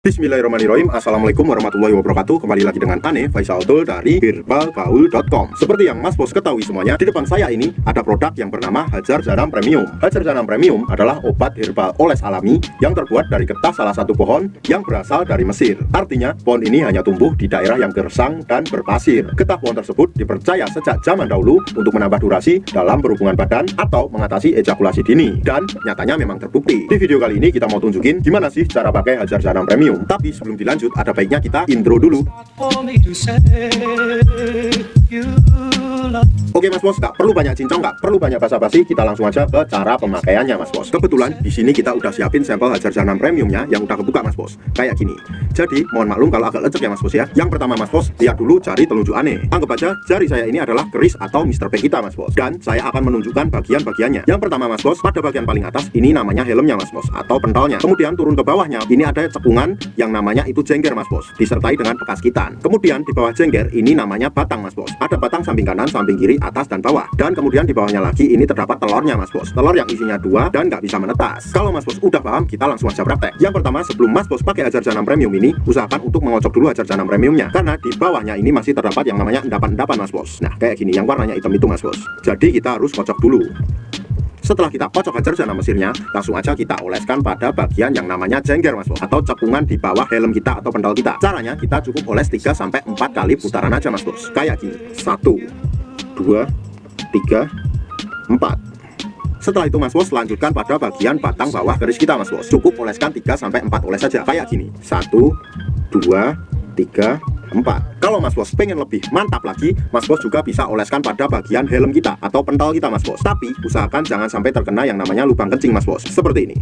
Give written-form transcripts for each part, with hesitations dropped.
Bismillahirrahmanirrahim. Assalamualaikum warahmatullahi wabarakatuh. Kembali lagi dengan Ane Faisal Tul dari herbalgaul.com. Seperti yang Mas Bos ketahui semuanya, di depan saya ini ada produk yang bernama Hajar Janam Premium. Hajar Janam Premium adalah obat herbal oles alami yang terbuat dari getah salah satu pohon yang berasal dari Mesir. Artinya, pohon ini hanya tumbuh di daerah yang gersang dan berpasir. Getah pohon tersebut dipercaya sejak zaman dahulu untuk menambah durasi dalam berhubungan badan atau mengatasi ejakulasi dini. Dan nyatanya memang terbukti. Di video kali ini kita mau tunjukin gimana sih cara pakai Hajar Janam Premium. Tapi sebelum dilanjut, ada baiknya kita intro dulu. Oke Mas Bos, nggak perlu banyak cincong, nggak perlu banyak basa-basi, kita langsung aja ke cara pemakaiannya Mas Bos. Kebetulan di sini kita udah siapin sampel Hajar Janam Premiumnya yang udah kebuka Mas Bos, kayak gini. Jadi mohon maklum kalau agak lecek ya Mas Bos ya. Yang pertama Mas Bos, lihat dulu jari telunjuk Ane. Anggap aja jari saya ini adalah keris atau Mr. P kita Mas Bos. Dan saya akan menunjukkan bagian-bagiannya. Yang pertama Mas Bos, pada bagian paling atas ini namanya helmnya Mas Bos, atau pentolnya. Kemudian turun ke bawahnya, ini ada cekungan yang namanya itu jengger Mas Bos, disertai dengan bekas kitan. Kemudian di bawah jengger ini namanya batang Mas Bos. Ada batang samping kanan, samping kiri, atas dan bawah. Dan kemudian di bawahnya lagi ini terdapat telurnya Mas Bos. Telur yang isinya 2 dan nggak bisa menetas. Kalau Mas Bos udah paham, kita langsung aja praktek. Yang pertama, sebelum Mas Bos pakai Hajar Janam Premium ini, usahakan untuk mengocok dulu Hajar Janam Premiumnya, karena di bawahnya ini masih terdapat yang namanya endapan-endapan Mas Bos. Nah kayak gini, yang warnanya hitam itu Mas Bos. Jadi kita harus kocok dulu. Setelah kita kocok Hajar Janam Mesirnya, langsung aja kita oleskan pada bagian yang namanya jengger Mas Bos, atau cekungan di bawah helm kita atau pentol kita. Caranya kita cukup oles 3-4 kali putaran aja Mas Bos. Kayak gini, 1, 2, 3, 4. Setelah itu Mas Bos, lanjutkan pada bagian batang bawah keris kita Mas Bos. Cukup oleskan 3-4 oles saja. Kayak gini, 1, 2, 3, 4. Kalau Mas Bos pengen lebih mantap lagi, Mas Bos juga bisa oleskan pada bagian helm kita atau pentol kita Mas Bos. Tapi usahakan jangan sampai terkena yang namanya lubang kencing Mas Bos. Seperti ini.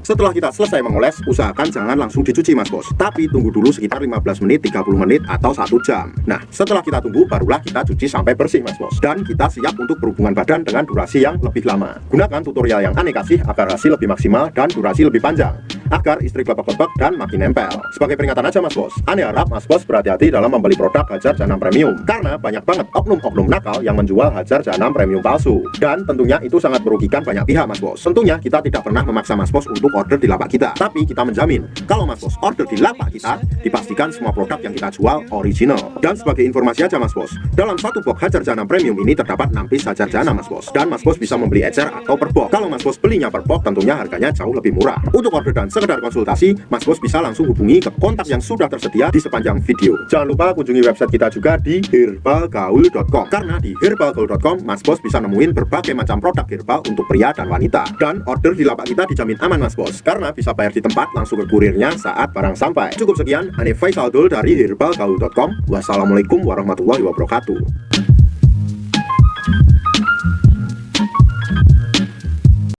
Setelah kita selesai mengoles, usahakan jangan langsung dicuci Mas Bos, tapi tunggu dulu sekitar 15 menit, 30 menit, atau 1 jam. Nah, setelah kita tunggu, barulah kita cuci sampai bersih Mas Bos. Dan kita siap untuk berhubungan badan dengan durasi yang lebih lama. Gunakan tutorial yang Ane kasih agar hasil lebih maksimal dan durasi lebih panjang, agar istri klepek-klepek dan makin nempel. Sebagai peringatan aja Mas Bos, Ane harap Mas Bos berhati-hati dalam membeli produk Hajar Janam Premium, karena banyak banget oknum-oknum nakal yang menjual Hajar Janam Premium palsu. Dan tentunya itu sangat merugikan banyak pihak Mas Bos. Tentunya kita tidak pernah memaksa Mas Bos untuk order di lapak kita, tapi kita menjamin kalau Mas Bos order di lapak kita, dipastikan semua produk yang kita jual original. Dan sebagai informasi aja Mas Bos, dalam satu box Hajar Janam Premium ini terdapat 6 piece Hajar Janam Mas Bos, dan Mas Bos bisa membeli ecer atau per box. Kalau Mas Bos belinya per box, tentunya harganya jauh lebih murah. Untuk order dan sekedar konsultasi, Mas Bos bisa langsung hubungi ke kontak yang sudah tersedia di sepanjang video. Jangan lupa kunjungi website kita juga di herbalgaul.com, karena di herbalgaul.com Mas Bos bisa nemuin berbagai macam produk herbal untuk pria dan wanita. Dan order di lapak kita dijamin aman Mas Bos, karena bisa bayar di tempat langsung ke kurirnya saat barang sampai. Cukup sekian, Ane Faisal Tul dari herbalgaul.com. Wassalamualaikum warahmatullahi wabarakatuh.